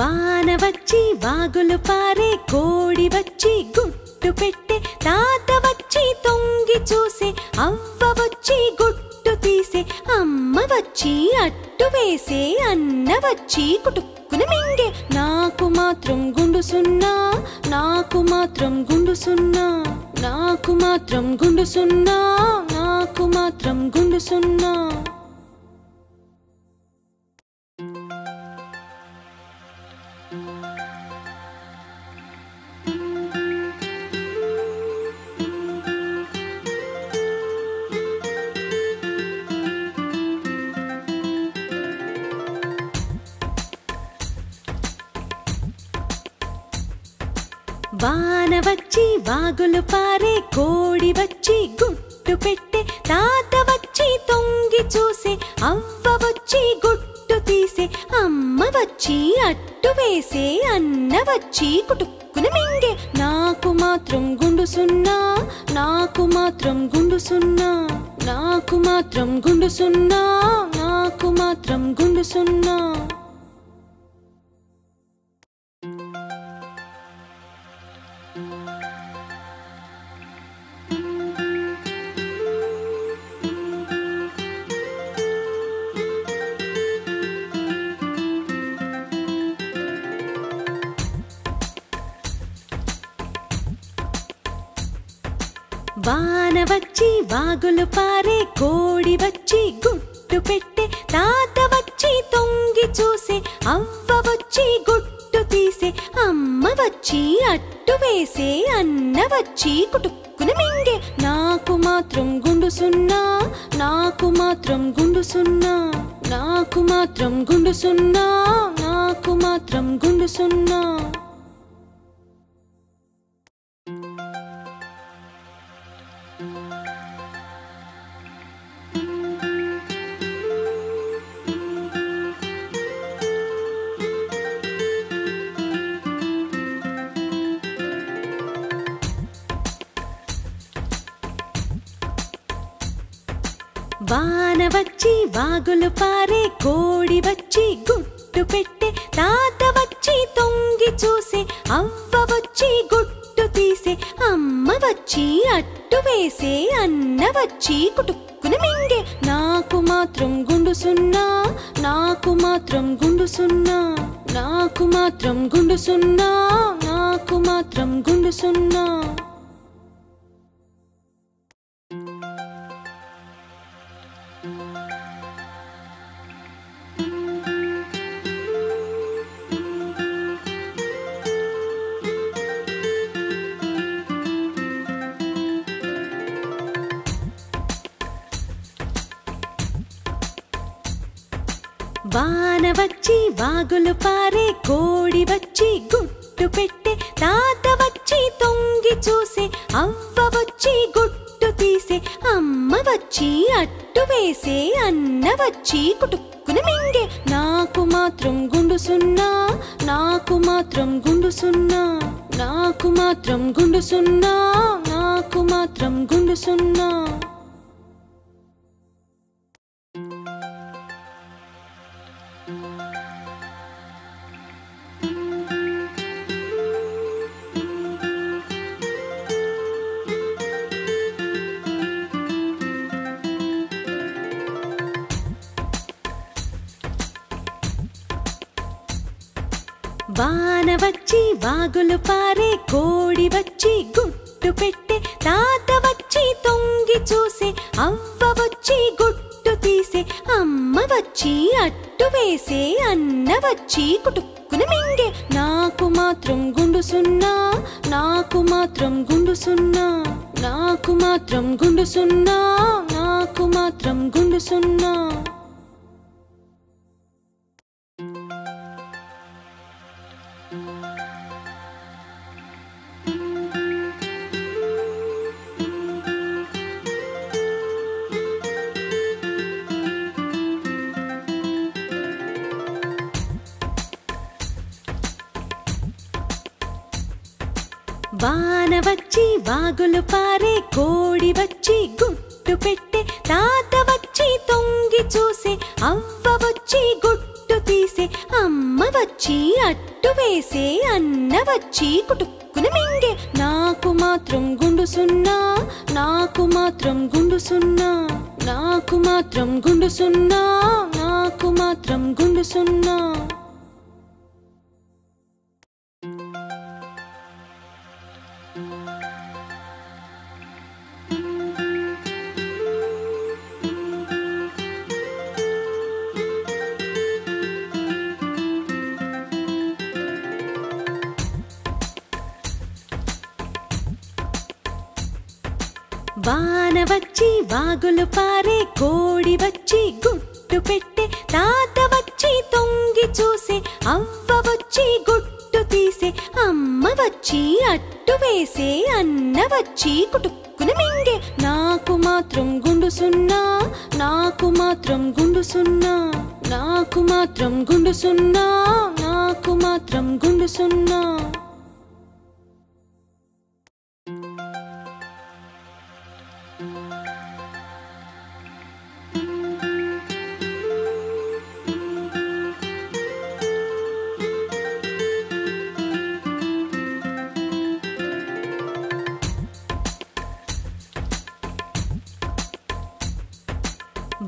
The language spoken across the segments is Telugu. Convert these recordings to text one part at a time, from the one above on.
వాన వచ్చి వాగులు పారే, కోడి వచ్చి గుట్టు పెట్టే, తాత వచ్చి తొంగి చూసే, అవ్వ వచ్చి గుట్టు తీసే, అమ్మ వచ్చి అట్టు వేసే, అన్న వచ్చి కుటుక్కున మింగే. నాకు మాత్రం గుండు సున్నా, నాకు మాత్రం గుండు సున్నా, నాకు మాత్రం గుండు సున్నా, నాకు మాత్రం గుండు సున్నా. వాన వచ్చి వాగులు పారే, కోడి వచ్చి గుట్టు పెట్టే, తాత వచ్చి తొంగి చూసే, అవ్వ వచ్చి గుట్టు తీసే, అమ్మ వచ్చి అట్టు వేసే, అన్న వచ్చి కుటుక్కున మింగే. నాకు మాత్రం గుండు సున్నా, నాకు మాత్రం గుండు సున్నా, నాకు మాత్రం గుండు సున్నా, నాకు మాత్రం గుండు సున్నా. వాన వచ్చి వాగులు పారే, కోడి వచ్చి గుట్టు పెట్టే, తాత వచ్చి తొంగి చూసే, అవ్వ వచ్చి గుట్టు తీసే, అమ్మ వచ్చి అట్టు వేసే, అన్న వచ్చి కుటుక్కున మింగే. నాకు మాత్రం గుండు సున్నా, నాకు మాత్రం గుండు సున్నా, నాకు మాత్రం గుండు సున్నా, నాకు మాత్రం గుండు సున్నా. వాన వచ్చి వాగులు పారే, కోడి వచ్చి గుట్టు పెట్టే, తాత వచ్చి తొంగి చూసే, అవ్వ వచ్చి గుట్టు తీసే, అమ్మ వచ్చి అట్టు వేసే, అన్న వచ్చి కుటుక్కున మింగే. నాకు మాత్రం గుండు సున్నా, నాకు మాత్రం గుండు సున్నా, నాకు మాత్రం గుండు సున్నా, నాకు మాత్రం గుండు సున్నా. వాన వచ్చి వాగులు పారే, కోడి వచ్చి గుట్టు పెట్టే, తాత వచ్చి తొంగి చూసే, అవ్వ వచ్చి గుట్టు తీసే, అమ్మ వచ్చి అట్టు వేసే, అన్న వచ్చి కుటుక్కున మింగే. నాకు మాత్రం గుండు సున్నా, నాకు మాత్రం గుండు సున్నా, నాకు మాత్రం గుండు సున్నా, నాకు మాత్రం గుండు సున్నా. వాన వచ్చి వాగులు పారే, కోడి వచ్చి గుట్టు పెట్టే, తాత వచ్చి తొంగి చూసే, అవ్వ వచ్చి గుట్టు తీసే, అమ్మ వచ్చి అట్టు వేసే, అన్న వచ్చి కుటుక్కున మింగే. నాకు మాత్రం గుండు సున్నా, నాకు మాత్రం గుండు సున్నా, నాకు మాత్రం గుండు సున్నా, నాకు మాత్రం గుండు సున్నా. వాన వచ్చి వాగులు పారే, కోడి వచ్చి గుట్టు పెట్టే, తాత వచ్చి తొంగి చూసే, అవ్వ వచ్చి గుట్టు గుట్టు తీసే అమ్మ వచ్చి అట్టు వేసే అన్న వచ్చి కుటుక్కున మింగే నాకు మాత్రం గుండు సున్నా నాకు మాత్రం గుండు సున్నా నాకు మాత్రం గుండు సున్నా నాకు మాత్రం గుండు సున్నా వాన వచ్చి వాగులు పారే కోడి వచ్చి గుట్టు పెట్టే తాత వచ్చి తొంగి చూసే అవ్వ వచ్చి గుట్టు తీసే అమ్మ వచ్చి అట్టు వేసే అన్న వచ్చి కుటుక్కున మింగే నాకు మాత్రం గుండు సున్నా నాకు మాత్రం గుండు సున్నా నాకు మాత్రం గుండు సున్నా నాకు మాత్రం గుండు సున్నా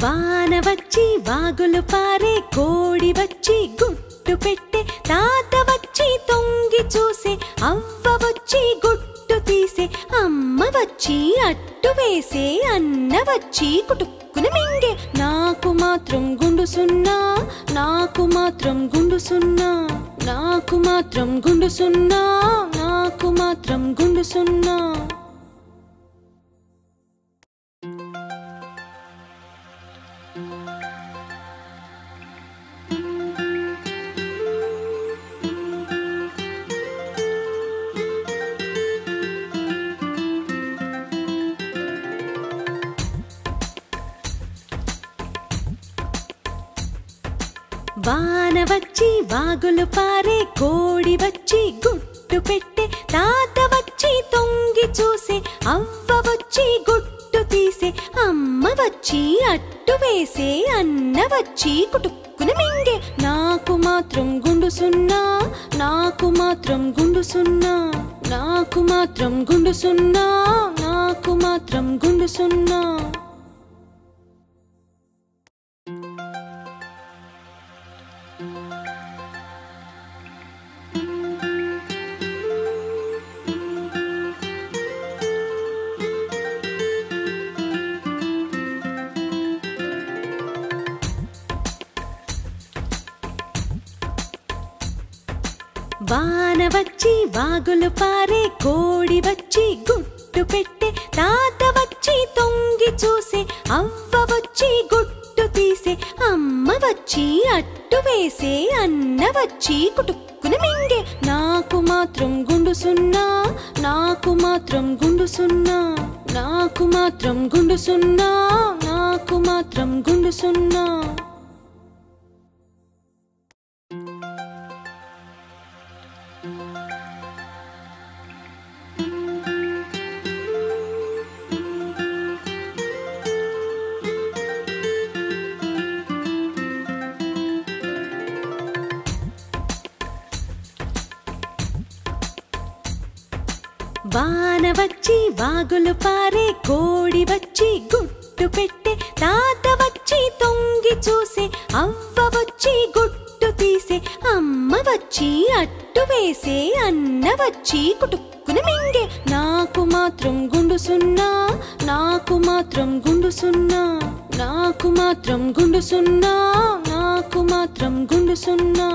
వాన వచ్చి వాగులు పారే కోడి వచ్చి గుట్టు పెట్టే తాత వచ్చి తొంగి చూసే అవ్వ వచ్చి గుట్టు తీసే అమ్మ వచ్చి అట్టు వేసే అన్న వచ్చి కుటుక్కున మింగే నాకు మాత్రం గుండు సున్నా నాకు మాత్రం గుండు సున్నా నాకు మాత్రం గుండు సున్నా నాకు మాత్రం గుండు సున్నా వాన వచ్చి వాగులు పారే కోడి వచ్చి గుట్టు పెట్టే తాత వచ్చి తొంగి చూసే అవ్వ వచ్చి గుట్టు తీసే అమ్మ వచ్చి అట్టు వేసే అన్న వచ్చి కుటుక్కున మింగే నాకు మాత్రం గుండు సున్నా నాకు మాత్రం గుండు సున్నా నాకు మాత్రం గుండు సున్నా నాకు మాత్రం గుండు సున్నా వాన వచ్చి వాగులు పారే కోడి వచ్చి గుట్టు పెట్టే తాత వచ్చి తొంగి చూసే అవ్వ వచ్చి గుట్టు తీసే అమ్మ వచ్చి అట్టు వేసే అన్న వచ్చి కుటుక్కున మింగే నాకు మాత్రం గుండు సున్నా నాకు మాత్రం గుండు సున్నా నాకు మాత్రం గుండు సున్నా నాకు మాత్రం గుండు సున్నా వాన వచ్చి వాగులు పారే కోడి వచ్చి గుట్టు పెట్టే తాత వచ్చి తొంగి చూసే అవ్వ వచ్చి గుట్టు తీసే అమ్మ వచ్చి అట్టు వేసే అన్న వచ్చి కుటుక్కున మింగే నాకు మాత్రం గుండు సున్నా నాకు మాత్రం గుండు సున్నా నాకు మాత్రం గుండు సున్నా నాకు మాత్రం గుండు సున్నా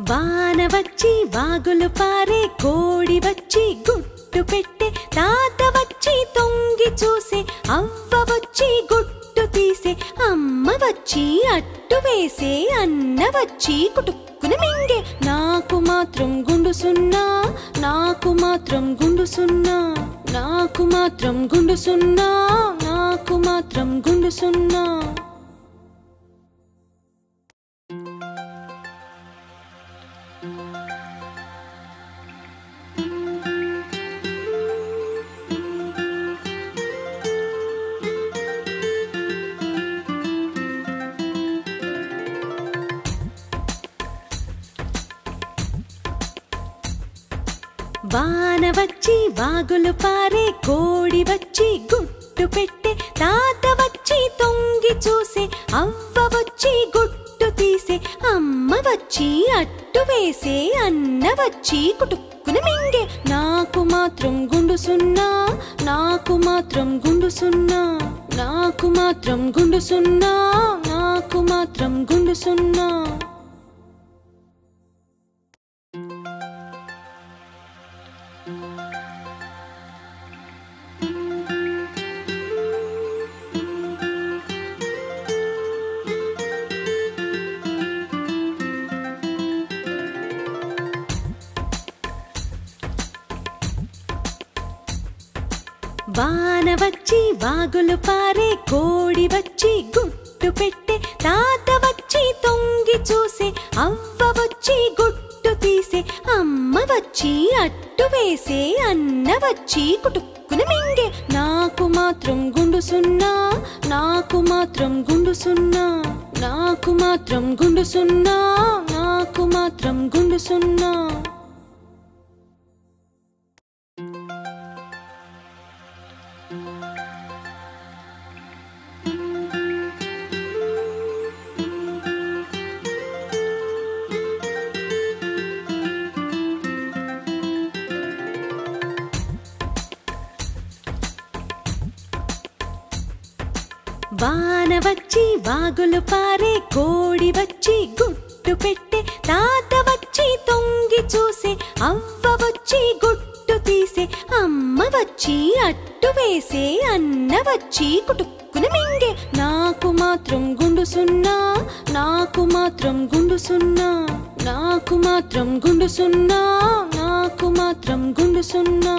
వాన వచ్చి వాగులు పారే కోడి వచ్చి గుట్టు పెట్టే తాత వచ్చి తొంగి చూసే అవ్వ వచ్చి గుట్టు తీసే అమ్మ వచ్చి అట్టు వేసే అన్న వచ్చి కుటుక్కున మింగే నాకు మాత్రం గుండు సున్నా నాకు మాత్రం గుండు సున్నా నాకు మాత్రం గుండు సున్నా, నాకు మాత్రం గుండు సున్నా. వాన వచ్చి వాగులు పారే, కోడి వచ్చి గుట్టు పెట్టే, తాత వచ్చి తొంగి చూసే, అవ్వ వచ్చి గుట్టు తీసే, అమ్మ వచ్చి అట్టు వేసే, అన్న వచ్చి కుటుక్కున మింగే. నాకు మాత్రం గుండు సున్నా, నాకు మాత్రం గుండు సున్నా, నాకు మాత్రం గుండు సున్నా, నాకు మాత్రం గుండు సున్నా. వాన వచ్చి వాగులు పారే, కోడి వచ్చి గుట్టు పెట్టే, తాత వచ్చి తొంగి చూసే, అవ్వ వచ్చి గుట్టు తీసే, అమ్మ వచ్చి అట్టు వేసే, అన్న వచ్చి కుటుక్కున మింగే. నాకు మాత్రం గుండు సున్నా, నాకు మాత్రం గుండు సున్నా, నాకు మాత్రం గుండు సున్నా, నాకు మాత్రం గుండు సున్నా. వాన వచ్చి వాగులు పారే, కోడి వచ్చి గుట్టు పెట్టే, తాత వచ్చి తొంగి చూసే, అవ్వ వచ్చి గుట్టు తీసే, అమ్మ వచ్చి అట్టు వేసే, అన్న వచ్చి కుటుక్కున మింగే. నాకు మాత్రం గుండు సున్నా, నాకు మాత్రం గుండు సున్నా, నాకు మాత్రం గుండు సున్నా, నాకు మాత్రం గుండు సున్నా.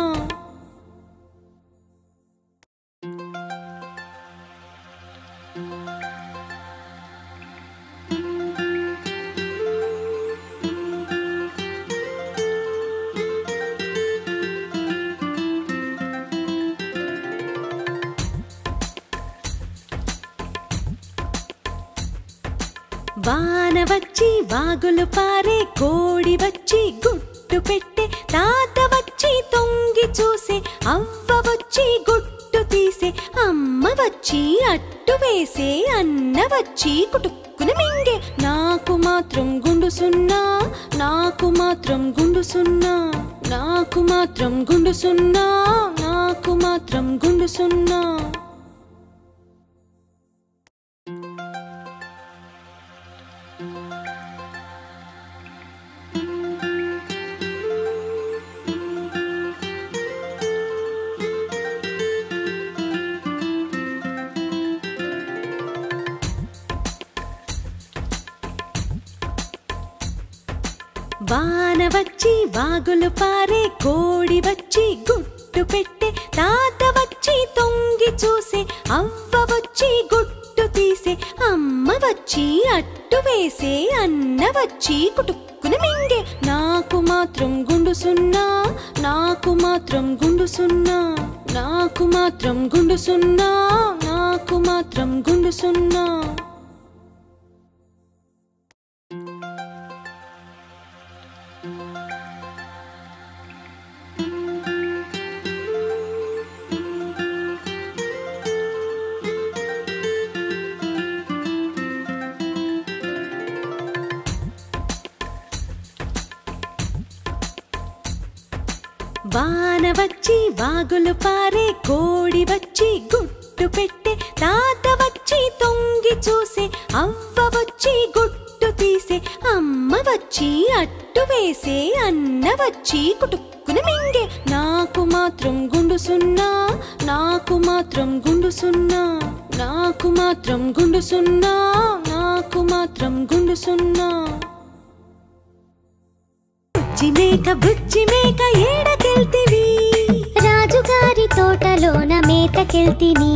వాన వచ్చి వాగులు పారే, కోడి వచ్చి గుట్టు పెట్టే, తాత వచ్చి తొంగి చూసే, అవ్వ వచ్చి గుట్టు తీసే, అమ్మ వచ్చి అట్టు వేసే, అన్న వచ్చి కుటుక్కున మింగే. నాకు మాత్రం గుండు సున్నా, నాకు మాత్రం గుండు సున్నా, నాకు మాత్రం గుండు సున్నా, నాకు మాత్రం గుండు సున్నా. వాన వచ్చి వాగులు పారే, కోడి వచ్చి గుట్టు పెట్టే, తాత వచ్చి తొంగి చూసే, అవ్వ వచ్చి గుట్టు తీసే, అమ్మ వచ్చి అట్టు వేసే, అన్న వచ్చి కుటుక్కున మింగే. నాకు మాత్రం గుండు సున్నా, నాకు మాత్రం గుండు సున్నా, నాకు మాత్రం గుండు సున్నా, నాకు మాత్రం గుండు సున్నా. వాన వచ్చి వాగులు పారే, కోడి వచ్చి గుట్టు పెట్టే, తాత వచ్చి తొంగి చూసే, అవ్వ వచ్చి గుట్టు తీసే, అమ్మ వచ్చి అట్టు వేసే, అన్న వచ్చి కుటుక్కున మింగే. నాకు మాత్రం గుండు సున్నా, నాకు మాత్రం గుండు సున్నా, నాకు మాత్రం గుండు సున్నా, నాకు మాత్రం గుండు సున్నా. బుజ్జి మేక ఏడకెళ్తివి, రాజుగారి మేతకెళ్తిని